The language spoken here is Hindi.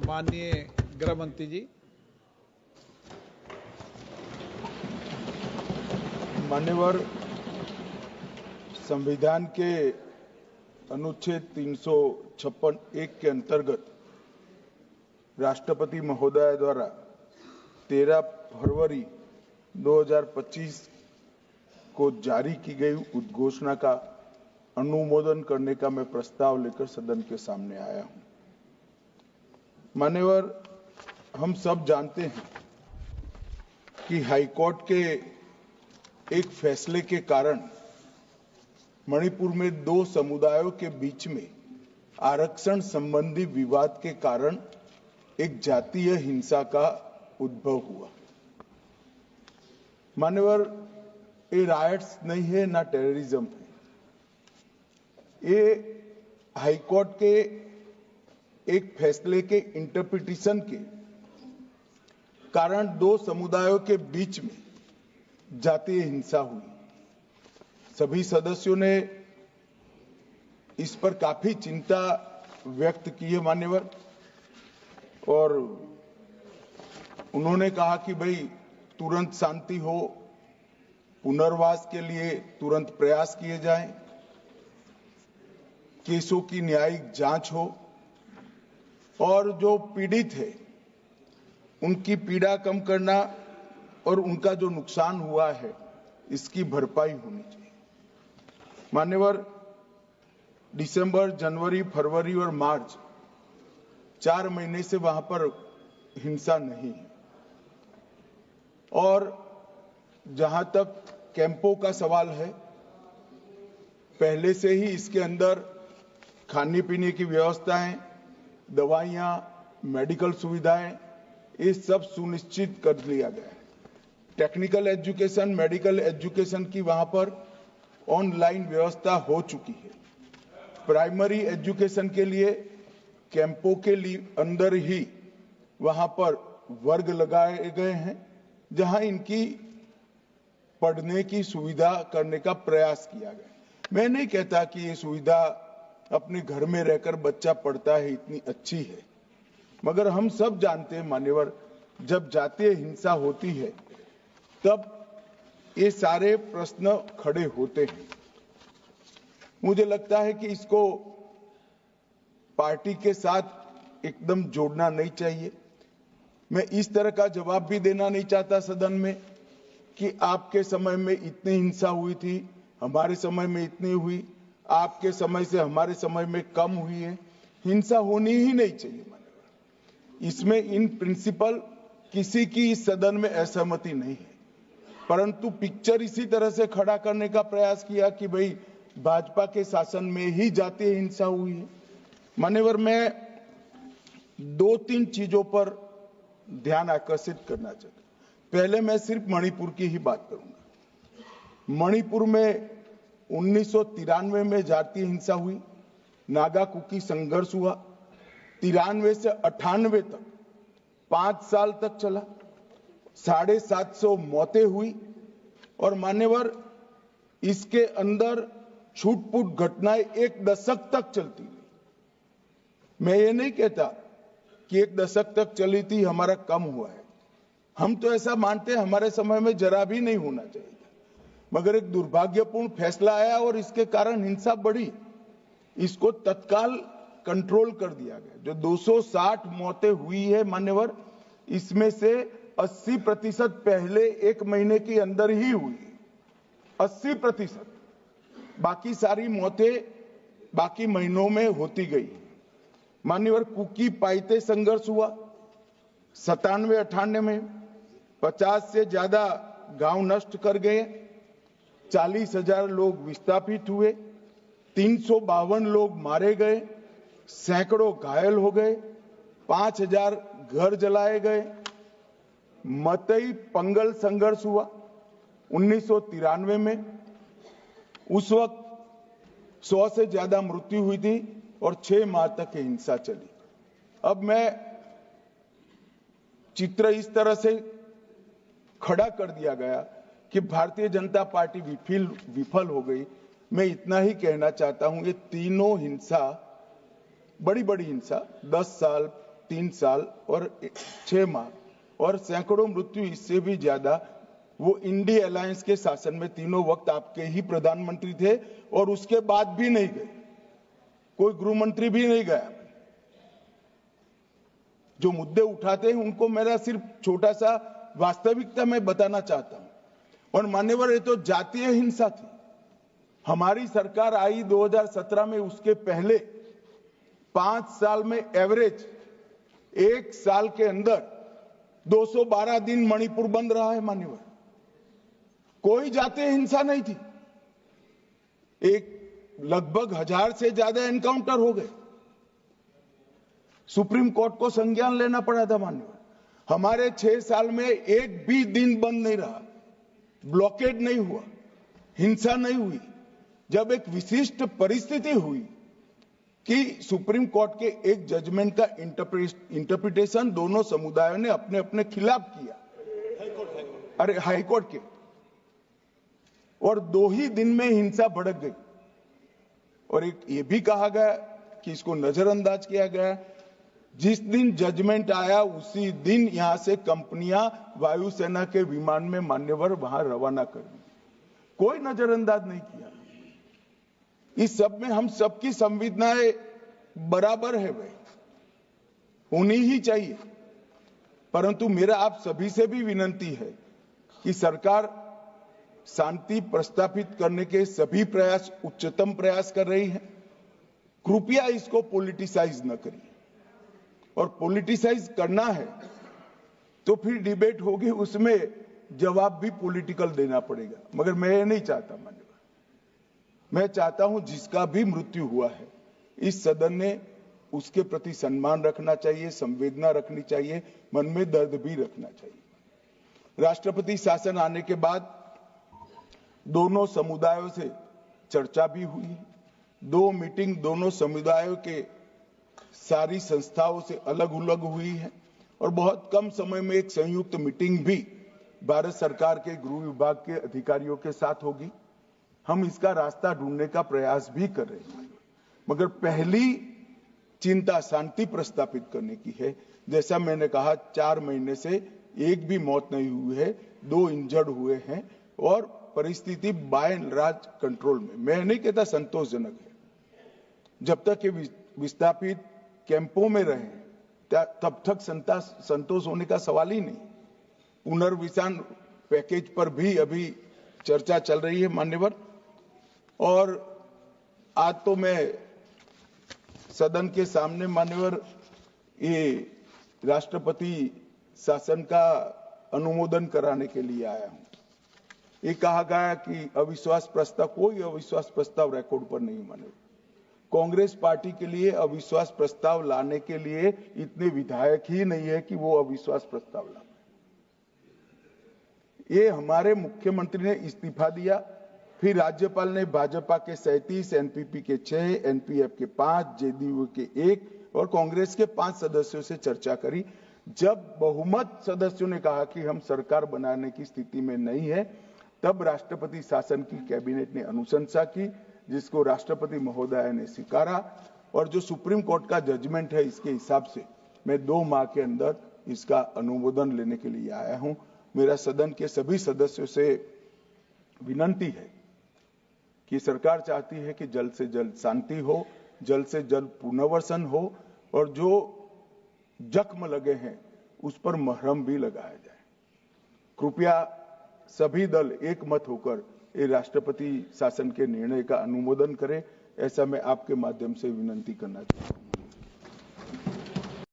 माननीय गृह मंत्री जी। मान्यवर, संविधान के अनुच्छेद 356(1) के अंतर्गत राष्ट्रपति महोदय द्वारा 13 फरवरी 2025 को जारी की गई उद्घोषणा का अनुमोदन करने का मैं प्रस्ताव लेकर सदन के सामने आया हूं। मान्यवर, हम सब जानते हैं कि हाईकोर्ट के एक फैसले के कारण मणिपुर में दो समुदायों के बीच में आरक्षण संबंधी विवाद के कारण एक जातीय हिंसा का उद्भव हुआ। मान्यवर, ये राइट्स नहीं है ना टेररिज्म है। ये हाईकोर्ट के एक फैसले के इंटरप्रिटेशन के कारण दो समुदायों के बीच में जातीय हिंसा हुई। सभी सदस्यों ने इस पर काफी चिंता व्यक्त की है मान्यवर, और उन्होंने कहा कि भाई तुरंत शांति हो, पुनर्वास के लिए तुरंत प्रयास किए जाएं, केसों की न्यायिक जांच हो और जो पीड़ित है उनकी पीड़ा कम करना और उनका जो नुकसान हुआ है इसकी भरपाई होनी चाहिए। मान्यवर, दिसंबर, जनवरी, फरवरी और मार्च 4 महीने से वहां पर हिंसा नहीं है, और जहां तक कैंपों का सवाल है, पहले से ही इसके अंदर खाने पीने की व्यवस्थाएं, दवाइयां, मेडिकल सुविधाएं, ये सब सुनिश्चित कर लिया गया है। टेक्निकल एजुकेशन, मेडिकल एजुकेशन की वहां पर ऑनलाइन व्यवस्था हो चुकी है। प्राइमरी एजुकेशन के लिए कैंपों के लिए अंदर ही वहां पर वर्ग लगाए गए हैं, जहां इनकी पढ़ने की सुविधा करने का प्रयास किया गया। मैं नहीं कहता कि ये सुविधा अपने घर में रहकर बच्चा पढ़ता है इतनी अच्छी है, मगर हम सब जानते हैं मान्यवर, जब जातीय हिंसा होती है तब ये सारे प्रश्न खड़े होते हैं। मुझे लगता है कि इसको पार्टी के साथ एकदम जोड़ना नहीं चाहिए। मैं इस तरह का जवाब भी देना नहीं चाहता सदन में कि आपके समय में इतनी हिंसा हुई थी, हमारे समय में इतनी हुई, आपके समय से हमारे समय में कम हुई है। हिंसा होनी ही नहीं चाहिए। इसमें इन प्रिंसिपल किसी की इस सदन में असहमति नहीं है, परंतु पिक्चर इसी तरह से खड़ा करने का प्रयास किया कि भाई भाजपा के शासन में ही जातीय हिंसा हुई है। मान्यवर, मैं 2-3 चीजों पर ध्यान आकर्षित करना चाहता हूं। पहले मैं सिर्फ मणिपुर की ही बात करूंगा। मणिपुर में 1993 में जातीय हिंसा हुई, नागा कुकी संघर्ष हुआ। 93 से 98 तक 5 साल तक चला, 750 मौतें हुई, और मान्यवर इसके अंदर छूट-फूट घटनाएं 1 दशक तक चलती रही। मैं ये नहीं कहता कि 1 दशक तक चली थी, हमारा कम हुआ है। हम तो ऐसा मानते हैं हमारे समय में जरा भी नहीं होना चाहिए था, मगर एक दुर्भाग्यपूर्ण फैसला आया और इसके कारण हिंसा बढ़ी। इसको तत्काल कंट्रोल कर दिया गया। जो 260 मौतें हुई है मान्यवर, इसमें से 80% पहले 1 महीने के अंदर ही हुई। 80%। बाकी सारी मौतें बाकी महीनों में होती गई। मान्यवर, कुकी पाइते संघर्ष हुआ 97-98 में। 50 से ज्यादा गांव नष्ट कर गए, 40,000 लोग विस्थापित हुए, 352 लोग मारे गए, सैकड़ों घायल हो गए, 5,000 घर जलाए गए। मतई पंगल संघर्ष हुआ 1993 में। उस वक्त 100 से ज्यादा मृत्यु हुई थी और 6 माह तक हिंसा चली। अब मैं चित्र इस तरह से खड़ा कर दिया गया कि भारतीय जनता पार्टी विफल हो गई। मैं इतना ही कहना चाहता हूं, ये तीनों हिंसा, बड़ी बड़ी हिंसा, 10 साल, 3 साल और 6 माह और सैकड़ों मृत्यु इससे भी ज्यादा वो इंडी अलायंस के शासन में तीनों वक्त आपके ही प्रधानमंत्री थे और उसके बाद भी नहीं गए, कोई गृह मंत्री भी नहीं गया। जो मुद्दे उठाते हैं उनको मेरा सिर्फ छोटा सा वास्तविकता में बताना चाहता हूं। और मान्यवर, ये तो जातीय हिंसा थी। हमारी सरकार आई 2017 में, उसके पहले 5 साल में एवरेज 1 साल के अंदर 212 दिन मणिपुर बंद रहा है मान्यवर। कोई जातीय हिंसा नहीं थी। लगभग 1000 से ज्यादा एनकाउंटर हो गए। सुप्रीम कोर्ट को संज्ञान लेना पड़ा था मान्यवर। हमारे 6 साल में एक भी दिन बंद नहीं रहा, ब्लॉकेड नहीं हुआ, हिंसा नहीं हुई। जब एक विशिष्ट परिस्थिति हुई कि सुप्रीम कोर्ट के एक जजमेंट का इंटरप्रिटेशन दोनों समुदायों ने अपने अपने खिलाफ किया, अरे हाईकोर्ट के, और 2 ही दिन में हिंसा भड़क गई। और एक ये भी कहा गया कि इसको नजरअंदाज किया गया। जिस दिन जजमेंट आया उसी दिन यहां से कंपनियां वायुसेना के विमान में मान्यवर वहां रवाना कर दी। कोई नजरअंदाज नहीं किया। इस सब में हम सबकी संवेदनाएं बराबर है, भाई होनी ही चाहिए। परंतु मेरा आप सभी से भी विनंती है कि सरकार शांति प्रस्थापित करने के सभी प्रयास, उच्चतम प्रयास कर रही है। कृपया इसको पॉलिटिसाइज न करिए। और पॉलिटिसाइज करना है तो फिर डिबेट होगी, उसमें जवाब भी पॉलिटिकल देना पड़ेगा। मगर मैं ये नहीं चाहता मान्यवर। मैं चाहता हूं जिसका भी मृत्यु हुआ है, इस सदन ने उसके प्रति सम्मान रखना चाहिए, संवेदना रखनी चाहिए, मन में दर्द भी रखना चाहिए। राष्ट्रपति शासन आने के बाद दोनों समुदायों से चर्चा भी हुई। 2 मीटिंग दोनों समुदायों के सारी संस्थाओं से अलग अलग हुई है और बहुत कम समय में एक संयुक्त मीटिंग भी भारत सरकार के गृह विभाग के अधिकारियों के साथ होगी। हम इसका रास्ता ढूंढने का प्रयास भी कर रहे हैं। मगर पहली चिंता शांति प्रस्थापित करने की है। जैसा मैंने कहा, 4 महीने से एक भी मौत नहीं हुई है, 2 इंजर्ड हुए हैं और परिस्थिति बाय एंड लार्ज कंट्रोल में। मैं नहीं कहता संतोषजनक है। जब तक ये विस्थापित कैंपों में रहे तब तक संतोष होने का सवाल ही नहीं। पुनर्विसान पैकेज पर भी अभी चर्चा चल रही है मान्यवर। और आज तो मैं सदन के सामने मान्यवर ये राष्ट्रपति शासन का अनुमोदन कराने के लिए आया हूं। ये कहा गया कि अविश्वास प्रस्ताव, कोई अविश्वास प्रस्ताव रिकॉर्ड पर नहीं मान्यवर। कांग्रेस पार्टी के लिए अविश्वास प्रस्ताव लाने के लिए इतने विधायक ही नहीं है कि वो अविश्वास प्रस्ताव लाए। ये हमारे मुख्यमंत्री ने इस्तीफा दिया, फिर राज्यपाल ने भाजपा के 37, एनपीपी के 6, एनपीएफ के 5, जेडीयू के 1 और कांग्रेस के 5 सदस्यों से चर्चा करी। जब बहुमत सदस्यों ने कहा कि हम सरकार बनाने की स्थिति में नहीं है, तब राष्ट्रपति शासन की कैबिनेट ने अनुशंसा की, जिसको राष्ट्रपति महोदय ने स्वीकारा। और जो सुप्रीम कोर्ट का जजमेंट है, इसके हिसाब से मैं 2 माह के अंदर इसका अनुमोदन लेने के लिए आया हूं। मेरा सदन के सभी सदस्यों से विनंती है कि सरकार चाहती है कि जल्द से जल्द शांति हो, जल्द से जल्द पुनर्वसन हो और जो जख्म लगे हैं उस पर मरहम भी लगाया जाए। कृपया सभी दल एक मत होकर ये राष्ट्रपति शासन के निर्णय का अनुमोदन करें, ऐसा मैं आपके माध्यम से विनंती करना चाहता हूं।